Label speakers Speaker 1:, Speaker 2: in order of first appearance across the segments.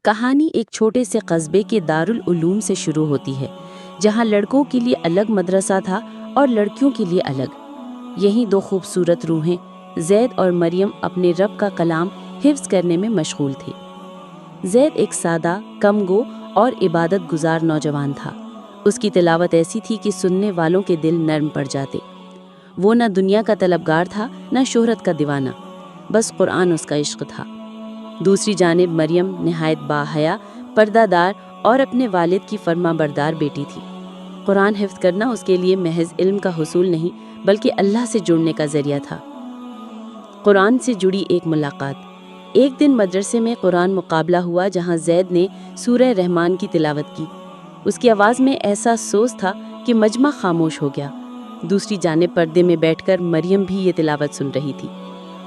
Speaker 1: کہانی ایک چھوٹے سے قصبے کے دارالعلوم سے شروع ہوتی ہے، جہاں لڑکوں کے لیے الگ مدرسہ تھا اور لڑکیوں کے لیے الگ۔ یہیں دو خوبصورت روحیں زید اور مریم اپنے رب کا کلام حفظ کرنے میں مشغول تھے۔ زید ایک سادہ، کم گو اور عبادت گزار نوجوان تھا۔ اس کی تلاوت ایسی تھی کہ سننے والوں کے دل نرم پڑ جاتے۔ وہ نہ دنیا کا طلبگار تھا، نہ شہرت کا دیوانہ، بس قرآن اس کا عشق تھا۔ دوسری جانب مریم نہایت باحیا، پردہ دار اور اپنے والد کی فرما بردار بیٹی تھی۔ قرآن حفظ کرنا اس کے لیے محض علم کا حصول نہیں، بلکہ اللہ سے جڑنے کا ذریعہ تھا۔ قرآن سے جڑی ایک ملاقات۔ ایک دن مدرسے میں قرآن مقابلہ ہوا، جہاں زید نے سورہ رحمان کی تلاوت کی۔ اس کی آواز میں ایسا سوز تھا کہ مجمع خاموش ہو گیا۔ دوسری جانب پردے میں بیٹھ کر مریم بھی یہ تلاوت سن رہی تھی۔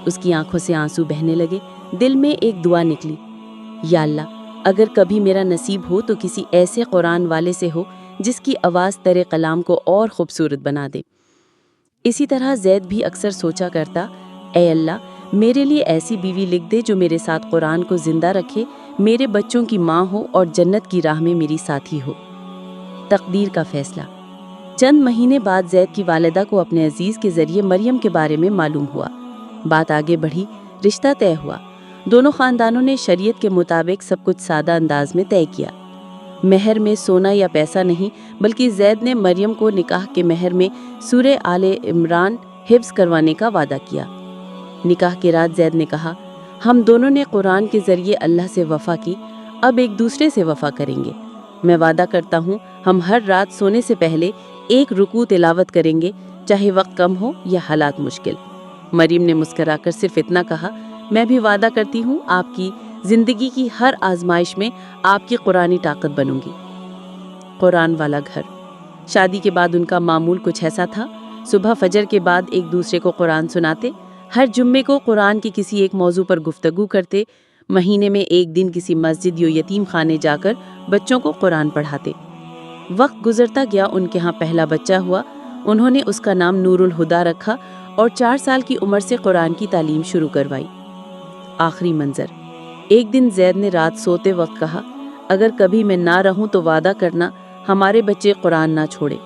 Speaker 1: اس کی آنکھوں سے آنسو بہنے لگے، دل میں ایک دعا نکلی، یا اللہ، اگر کبھی میرا نصیب ہو تو کسی ایسے قرآن والے سے ہو جس کی آواز تیرے کلام کو اور خوبصورت بنا دے۔ اسی طرح زید بھی اکثر سوچا کرتا، اے اللہ، میرے لیے ایسی بیوی لکھ دے جو میرے ساتھ قرآن کو زندہ رکھے، میرے بچوں کی ماں ہو اور جنت کی راہ میں میری ساتھی ہو۔ تقدیر کا فیصلہ۔ چند مہینے بعد زید کی والدہ کو اپنے عزیز کے ذریعے مریم کے بارے میں معلوم ہوا۔ بات آگے بڑھی، رشتہ طے ہوا۔ دونوں خاندانوں نے شریعت کے مطابق سب کچھ سادہ انداز میں طے کیا۔ مہر میں سونا یا پیسہ نہیں، بلکہ زید نے مریم کو نکاح کے مہر میں سورہ آل عمران حفظ کروانے کا وعدہ کیا۔ نکاح کی رات زید نے کہا، ہم دونوں نے قرآن کے ذریعے اللہ سے وفا کی، اب ایک دوسرے سے وفا کریں گے۔ میں وعدہ کرتا ہوں ہم ہر رات سونے سے پہلے ایک رکوع تلاوت کریں گے، چاہے وقت کم ہو یا حالات مشکل۔ مریم نے مسکرا کر صرف اتنا کہا، میں بھی وعدہ کرتی ہوں آپ کی زندگی کی ہر آزمائش میں آپ کی قرآنی طاقت بنوں گی۔ قرآن والا گھر۔ شادی کے بعد ان کا معمول کچھ ایسا تھا، صبح فجر کے بعد ایک دوسرے کو قرآن سناتے، ہر جمعے کو قرآن کے کسی ایک موضوع پر گفتگو کرتے، مہینے میں ایک دن کسی مسجد یا یتیم خانے جا کر بچوں کو قرآن پڑھاتے۔ وقت گزرتا گیا، ان کے ہاں پہلا بچہ ہوا۔ انہوں نے اس کا نام نور الہدا رکھا اور 4 سال کی عمر سے قرآن کی تعلیم شروع کروائی۔ آخری منظر۔ ایک دن زید نے رات سوتے وقت کہا، اگر کبھی میں نہ رہوں تو وعدہ کرنا ہمارے بچے قرآن نہ چھوڑے۔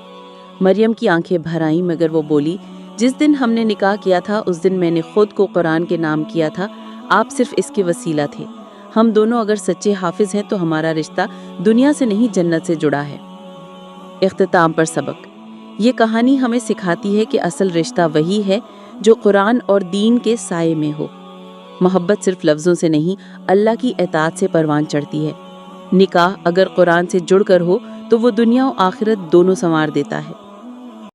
Speaker 1: مریم کی آنکھیں بھر آئیں، مگر وہ بولی، جس دن ہم نے نکاح کیا تھا اس دن میں نے خود کو قرآن کے نام کیا تھا، آپ صرف اس کے وسیلہ تھے۔ ہم دونوں اگر سچے حافظ ہیں تو ہمارا رشتہ دنیا سے نہیں جنت سے جڑا ہے۔ اختتام پر سبق۔ یہ کہانی ہمیں سکھاتی ہے کہ اصل رشتہ وہی ہے جو قرآن اور دین کے سائے میں ہو۔ محبت صرف لفظوں سے نہیں، اللہ کی اطاعت سے پروان چڑھتی ہے۔ نکاح اگر قرآن سے جڑ کر ہو تو وہ دنیا و آخرت دونوں سنوار دیتا ہے۔